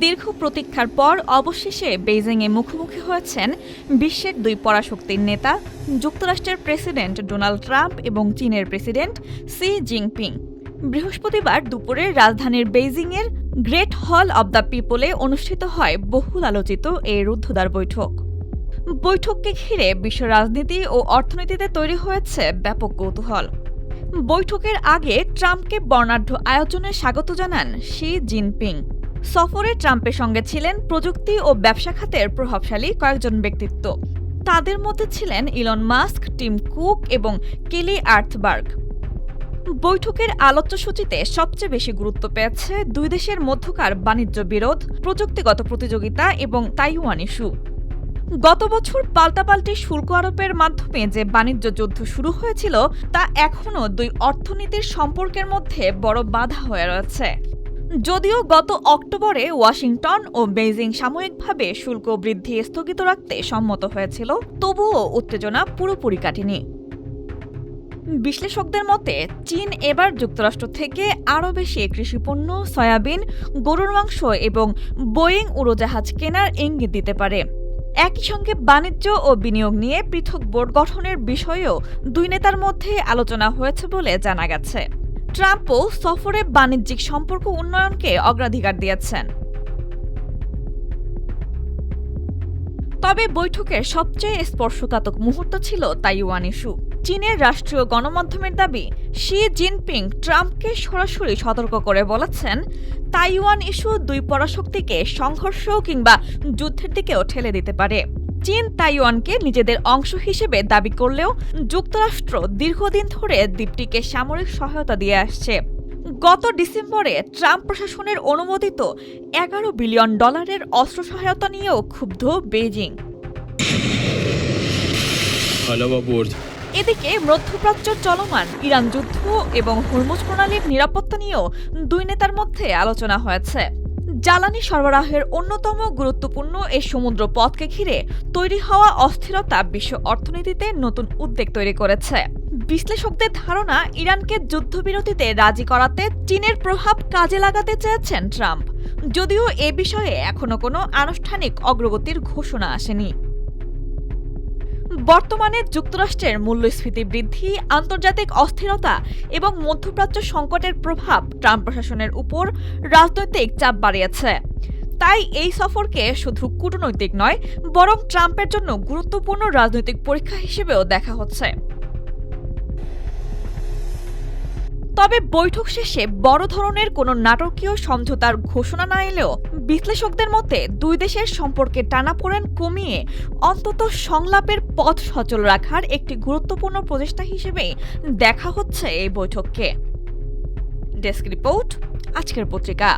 দীর্ঘ প্রতীক্ষার পর অবশেষে বেইজিংয়ে মুখোমুখি হয়েছেন বিশ্বের দুই পরাশক্তির নেতা, যুক্তরাষ্ট্রের প্রেসিডেন্ট ডোনাল্ড ট্রাম্প এবং চীনের প্রেসিডেন্ট শি জিনপিং। বৃহস্পতিবার দুপুরে রাজধানীর বেইজিংয়ের গ্রেট হল অব দ্য পিপলে অনুষ্ঠিত হয় বহুল আলোচিত এই রুদ্ধদ্বার বৈঠক। বৈঠককে ঘিরে বিশ্ব রাজনীতি ও অর্থনীতিতে তৈরি হয়েছে ব্যাপক কৌতূহল। বৈঠকের আগে ট্রাম্পকে বর্ণাঢ্য আয়োজনে স্বাগত জানান শি জিনপিং। সফরে ট্রাম্পের সঙ্গে ছিলেন প্রযুক্তি ও ব্যবসা খাতের প্রভাবশালী কয়েকজন ব্যক্তিত্ব। তাদের মধ্যে ছিলেন ইলন মাস্ক, টিম কুক এবং কেলি আর্থবার্গ। বৈঠকের আলোচ্যসূচিতে সবচেয়ে বেশি গুরুত্ব পেয়েছে দুই দেশের মধ্যকার বাণিজ্য বিরোধ, প্রযুক্তিগত প্রতিযোগিতা এবং তাইওয়ান ইস্যু। গত বছর পাল্টাপাল্টি শুল্ক আরোপের মাধ্যমে যে বাণিজ্য যুদ্ধ শুরু হয়েছিল তা এখনও দুই অর্থনীতির সম্পর্কের মধ্যে বড় বাধা হয়ে রয়েছে। যদিও গত অক্টোবরে ওয়াশিংটন ও বেইজিং সাময়িকভাবে শুল্ক বৃদ্ধি স্থগিত রাখতে সম্মত হয়েছিল, তবুও উত্তেজনা পুরোপুরি কাটেনি। বিশ্লেষকদের মতে চীন এবার যুক্তরাষ্ট্র থেকে আরও বেশি কৃষিপণ্য, সয়াবিন, গরুর মাংস এবং বোয়িং উড়োজাহাজ কেনার ইঙ্গিত দিতে পারে। একই সঙ্গে বাণিজ্য ও বিনিয়োগ নিয়ে পৃথক বোর্ড গঠনের বিষয়েও দুই নেতার মধ্যে আলোচনা হয়েছে বলে জানা গেছে। ট্রাম্পও সফরে বাণিজ্যিক সম্পর্ক উন্নয়নকে অগ্রাধিকার দিয়েছেন। তবে বৈঠকের সবচেয়ে স্পর্শকাতর মুহূর্ত ছিল তাইওয়ান ইস্যু। চীনের রাষ্ট্রীয় গণমাধ্যমের দাবি, শি জিনপিং ট্রাম্পকে সরাসরি সতর্ক করে বলেছেন, তাইওয়ান ইস্যু দুই পরাশক্তিকে সংঘর্ষ কিংবা যুদ্ধের দিকেও ঠেলে দিতে পারে। চীন তাইওয়ানকে নিজেদের অংশ হিসেবে দাবি করলেও যুক্তরাষ্ট্র দীর্ঘদিন ধরে দ্বীপটিকে সামরিক সহায়তা দিয়ে আসছে। গত ডিসেম্বরে ট্রাম্প প্রশাসনের অনুমোদিত $11 বিলিয়ন অস্ত্র সহায়তা নিয়েও ক্ষুব্ধ বেইজিং। এদিকে মধ্যপ্রাচ্য চলমান ইরান যুদ্ধ এবং হরমুজ প্রণালীর নিরাপত্তা নিয়েও দুই নেতার মধ্যে আলোচনা হয়েছে। জ্বালানি সরবরাহের অন্যতম গুরুত্বপূর্ণ এই সমুদ্র পথকে ঘিরে তৈরি হওয়া অস্থিরতা বিশ্ব অর্থনীতিতে নতুন উদ্বেগ তৈরি করেছে। বিশ্লেষকদের ধারণা, ইরানকে যুদ্ধবিরতিতে রাজি করাতে চীনের প্রভাব কাজে লাগাতে চেয়েছেন ট্রাম্প, যদিও এ বিষয়ে এখনো কোনো আনুষ্ঠানিক অগ্রগতির ঘোষণা আসেনি। বর্তমানে যুক্তরাষ্ট্রের মূল্যস্ফীতি বৃদ্ধি, আন্তর্জাতিক অস্থিরতা এবং মধ্যপ্রাচ্য সংকটের প্রভাব ট্রাম্প প্রশাসনের উপর রাজনৈতিক চাপ বাড়িয়েছে। তাই এই সফরকে শুধু কূটনৈতিক নয়, বরং ট্রাম্পের জন্য গুরুত্বপূর্ণ রাজনৈতিক পরীক্ষা হিসেবেও দেখা হচ্ছে। তবে বৈঠক শেষে বড় ধরনের কোনো নাটকীয় সমঝোতার ঘোষণা না এলেও বিশ্লেষকদের মতে দুই দেশের সম্পর্কে টানাপোড়েন কমিয়ে অন্তত সংলাপের পথ সচল রাখার একটি গুরুত্বপূর্ণ প্রচেষ্টা হিসেবেই দেখা হচ্ছে এই বৈঠককে। ডেস্ক রিপোর্ট, আজকের পত্রিকা।